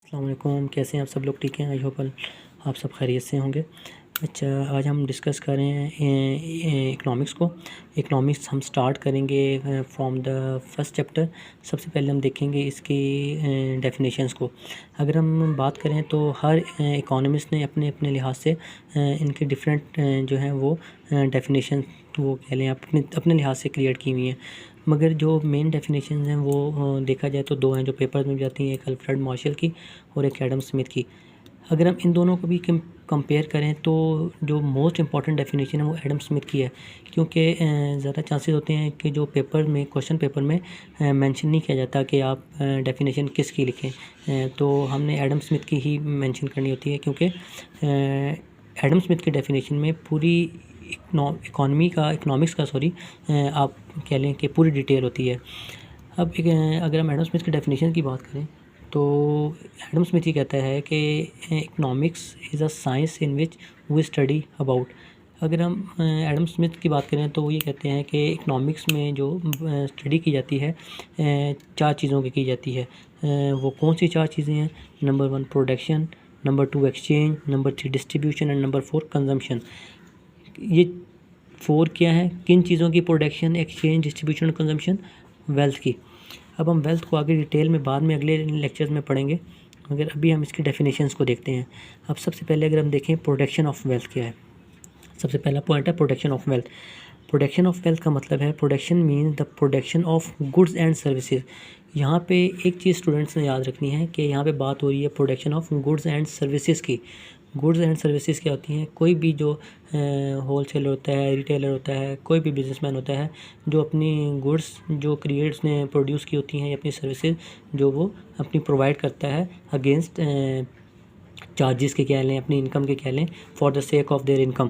अस्सलाम वालेकुम, कैसे हैं आप सब लोग? ठीक हैं? आई होप आप सब खैरियत से होंगे। अच्छा, आज हम डिस्कस कर रहे हैं इकनॉमिक्स को। इकनॉमिक्स हम स्टार्ट करेंगे फ्रॉम द फर्स्ट चैप्टर। सबसे पहले हम देखेंगे इसकी डेफिनेशंस को। अगर हम बात करें तो हर इकोनॉमिस्ट ने अपने अपने लिहाज से इनके डिफरेंट जो हैं वो डेफिनेशन वो कह लें अपने अपने लिहाज से क्रिएट की हुई हैं। मगर जो मेन डेफिनेशंस हैं वो देखा जाए तो दो हैं जो पेपर में भी जाती हैं, एक अल्फ्रेड मार्शल की और एक एडम स्मिथ की। अगर हम इन दोनों को भी कंपेयर करें तो जो मोस्ट इम्पॉर्टेंट डेफिनेशन है वो एडम स्मिथ की है, क्योंकि ज़्यादा चांसेस होते हैं कि जो पेपर में क्वेश्चन पेपर में मेंशन नहीं किया जाता कि आप डेफिनेशन किसकी लिखें, तो हमने एडम स्मिथ की ही मेंशन करनी होती है, क्योंकि एडम स्मिथ की डेफिनेशन में पूरी इकोनॉमिक्स का आप कह लें कि पूरी डिटेल होती है। अब अगर हम एडम स्मिथ की डेफिनेशन की बात करें तो एडम स्मिथ ये कहता है कि economics is a science in which we study about. अगर हम एडम स्मिथ की बात करें तो वो ये कहते हैं कि इकनॉमिक्स में जो स्टडी की जाती है चार चीज़ों की जाती है। वो कौन सी चार चीज़ें हैं? Number 1 production, number 2 exchange, number 3 distribution and number 4 consumption. ये 4 क्या है? किन चीज़ों की? प्रोडक्शन, एक्सचेंज, डिस्ट्रीब्यूशन और कंजम्पशन, वेल्थ की। अब हम वेल्थ को आगे डिटेल में बाद में अगले लेक्चर्स में पढ़ेंगे, मगर अभी हम इसकी डेफिनेशंस को देखते हैं। अब सबसे पहले अगर हम देखें प्रोडक्शन ऑफ वेल्थ क्या है, सबसे पहला पॉइंट है production of wealth. Production of wealth का मतलब है production means the production of goods and services. यहाँ पे एक चीज़ स्टूडेंट्स ने याद रखनी है कि यहाँ पे बात हो रही है production of goods and services की। गुड्स एंड सर्विसेज क्या होती हैं? कोई भी जो होलसेलर होता है, रिटेलर होता है, कोई भी बिजनेसमैन होता है जो अपनी गुड्स जो क्रिएट्स ने प्रोड्यूस की होती हैं, अपनी सर्विसेज जो वो अपनी प्रोवाइड करता है अगेंस्ट चार्जेस के कह लें, अपनी इनकम के कह लें, for the sake of their income,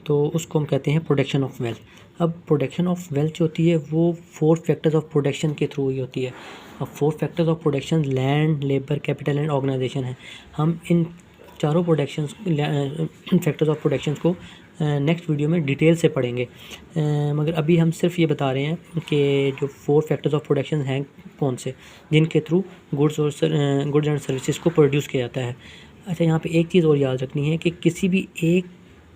तो उसको हम कहते हैं प्रोडक्शन ऑफ वेल्थ। अब प्रोडक्शन ऑफ वेल्थ जो होती है वो 4 फैक्टर्स ऑफ प्रोडक्शन के थ्रू ही होती है। अब 4 factors of production land, labour, capital and organisation है। हम इन चारों प्रोडक्शंस फैक्टर्स ऑफ प्रोडक्शंस को नेक्स्ट वीडियो में डिटेल से पढ़ेंगे, मगर अभी हम सिर्फ ये बता रहे हैं कि जो 4 फैक्टर्स ऑफ प्रोडक्शन हैं कौन से, जिनके थ्रू गुड्स एंड सर्विसेज को प्रोड्यूस किया जाता है। अच्छा, यहाँ पे एक चीज़ और याद रखनी है कि किसी भी एक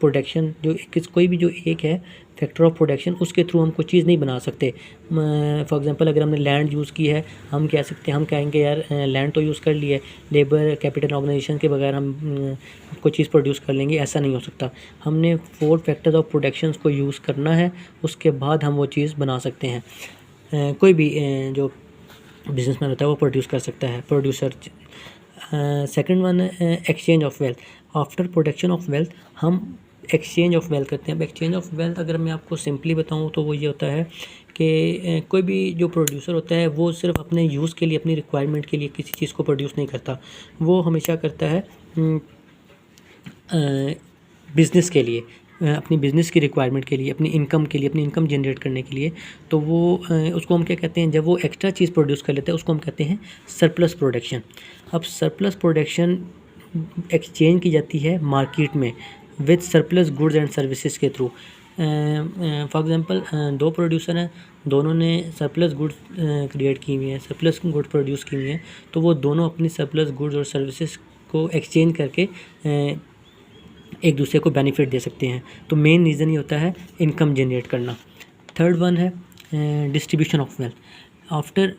प्रोडक्शन जो कोई भी जो एक है फैक्टर ऑफ प्रोडक्शन, उसके थ्रू हम कोई चीज़ नहीं बना सकते। फॉर एग्जांपल अगर हमने लैंड यूज़ की है, हम कह सकते हैं, हम कहेंगे यार लैंड तो यूज़ कर ली है, लेबर, कैपिटल, ऑर्गेनाइजेशन के बगैर हम कोई चीज़ प्रोड्यूस कर लेंगे, ऐसा नहीं हो सकता। हमने 4 फैक्टर्स ऑफ प्रोडक्शंस को यूज़ करना है, उसके बाद हम वो चीज़ बना सकते हैं। कोई भी जो बिजनेसमैन होता है वो प्रोड्यूस कर सकता है, प्रोड्यूसर। सेकंड वन है exchange of wealth. After production of wealth हम एक्सचेंज ऑफ वेल्थ करते हैं। अब एक्सचेंज ऑफ वेल्थ अगर मैं आपको सिंपली बताऊं तो वो ये होता है कि कोई भी जो प्रोड्यूसर होता है वो सिर्फ अपने यूज़ के लिए, अपनी रिक्वायरमेंट के लिए किसी चीज़ को प्रोड्यूस नहीं करता, वो हमेशा करता है बिज़नेस के लिए, अपनी बिज़नेस की रिक्वायरमेंट के लिए, अपनी इनकम के लिए, अपनी इनकम जनरेट करने के लिए। तो वो उसको हम क्या कहते हैं, जब वो एक्स्ट्रा चीज़ प्रोड्यूस कर लेता है उसको हम कहते हैं सरप्लस प्रोडक्शन। अब सरप्लस प्रोडक्शन एक्सचेंज की जाती है मार्केट में with surplus goods and services के थ्रू। फॉर एग्जांपल 2 प्रोड्यूसर हैं, दोनों ने सरप्लस गुड्स क्रिएट की हुई हैं, सरप्लस गुड्स प्रोड्यूस की हुई हैं, तो वो दोनों अपनी सरप्लस गुड्स और सर्विसेज को एक्सचेंज करके एक दूसरे को बेनिफिट दे सकते हैं। तो मेन रीज़न ये होता है इनकम जनरेट करना। थर्ड वन है distribution of wealth. After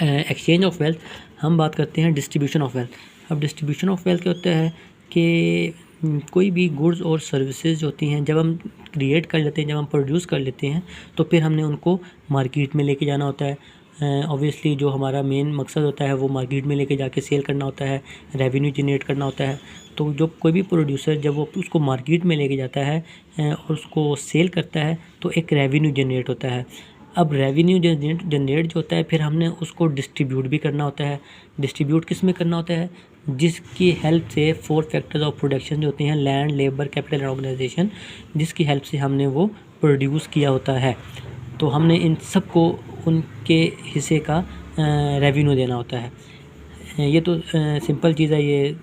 exchange of wealth हम बात करते हैं डिस्ट्रीब्यूशन ऑफ वेल्थ। अब डिस्ट्रीब्यूशन ऑफ वेल्थ क्या होता है कि कोई भी गुड्स और सर्विसेज होती हैं, जब हम क्रिएट कर लेते हैं, जब हम प्रोड्यूस कर लेते हैं, तो फिर हमने उनको मार्केट में लेके जाना होता है। ऑब्वियसली जो हमारा मेन मकसद होता है वो मार्केट में लेके जाके सेल करना होता है, रेवेन्यू जनरेट करना होता है। तो जो कोई भी प्रोड्यूसर जब वो उसको मार्केट में लेके जाता है और उसको सेल करता है तो एक रेवेन्यू जनरेट होता है। अब रेवेन्यू जनरेट जो होता है फिर हमने उसको डिस्ट्रीब्यूट भी करना होता है। डिस्ट्रीब्यूट किस में करना होता है? जिसकी हेल्प से 4 फैक्टर्स ऑफ प्रोडक्शन जो होते हैं land, labour, capital and organisation, जिसकी हेल्प से हमने वो प्रोड्यूस किया होता है, तो हमने इन सब को उनके हिस्से का रेवेन्यू देना होता है। ये तो सिंपल चीज़ है, ये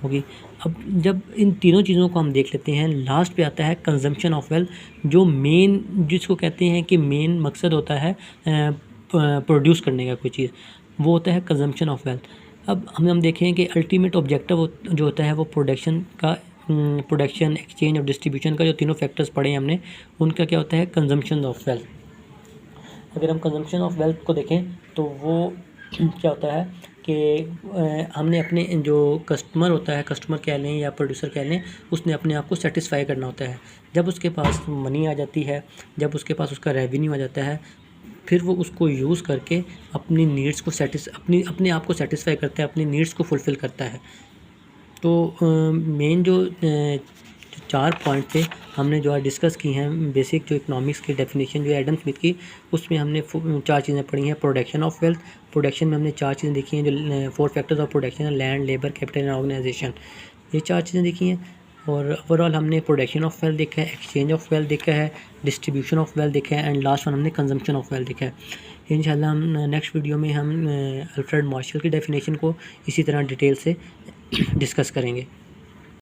होगी। अब जब इन तीनों चीज़ों को हम देख लेते हैं, लास्ट पे आता है कंजम्पशन ऑफ वेल्थ, जो मेन जिसको कहते हैं कि मेन मकसद होता है प्रोड्यूस करने का कोई चीज़। वो होता है कंजम्पशन ऑफ वेल्थ। अब हम देखें कि अल्टीमेट ऑब्जेक्टिव जो होता है वो प्रोडक्शन का, प्रोडक्शन, एक्सचेंज और डिस्ट्रीब्यूशन का जो तीनों फैक्टर्स पढ़े हैं हमने, उनका क्या होता है, कंजम्पशन ऑफ वेल्थ। अगर हम कंजम्पशन ऑफ वेल्थ को देखें तो वो क्या होता है कि हमने अपने जो कस्टमर होता है, कस्टमर कह लें या प्रोड्यूसर कह लें, उसने अपने आप को सेटिस्फाई करना होता है। जब उसके पास मनी आ जाती है, जब उसके पास उसका रेवेन्यू आ जाता है, फिर वो उसको यूज़ करके अपनी नीड्स को अपने आप को सेटिस्फाई करता है, अपनी नीड्स को फुलफ़िल करता है। तो मेन जो 4 पॉइंट थे हमने जो आज डिस्कस की हैं, बेसिक जो इकोनॉमिक्स की डेफिनेशन जो एडम स्मिथ की, उसमें हमने 4 चीज़ें पढ़ी हैं। प्रोडक्शन ऑफ वेल्थ, प्रोडक्शन में हमने 4 चीज़ें देखी हैं, जो 4 factors of production, land, labour, capital and organisation, ये 4 चीज़ें देखी हैं। और ओवरऑल हमने प्रोडक्शन ऑफ वेल्थ देखा है, एक्सचेंज ऑफ वेल्थ देखा है, डिस्ट्रीब्यूशन ऑफ वेल्थ देखा है, एंड लास्ट वन हमने कंजम्पशन ऑफ वेल्थ देखा है। इंशाल्लाह हम नेक्स्ट वीडियो में हम अल्फ्रेड मार्शल की डेफिनेशन को इसी तरह डिटेल से डिस्कस करेंगे।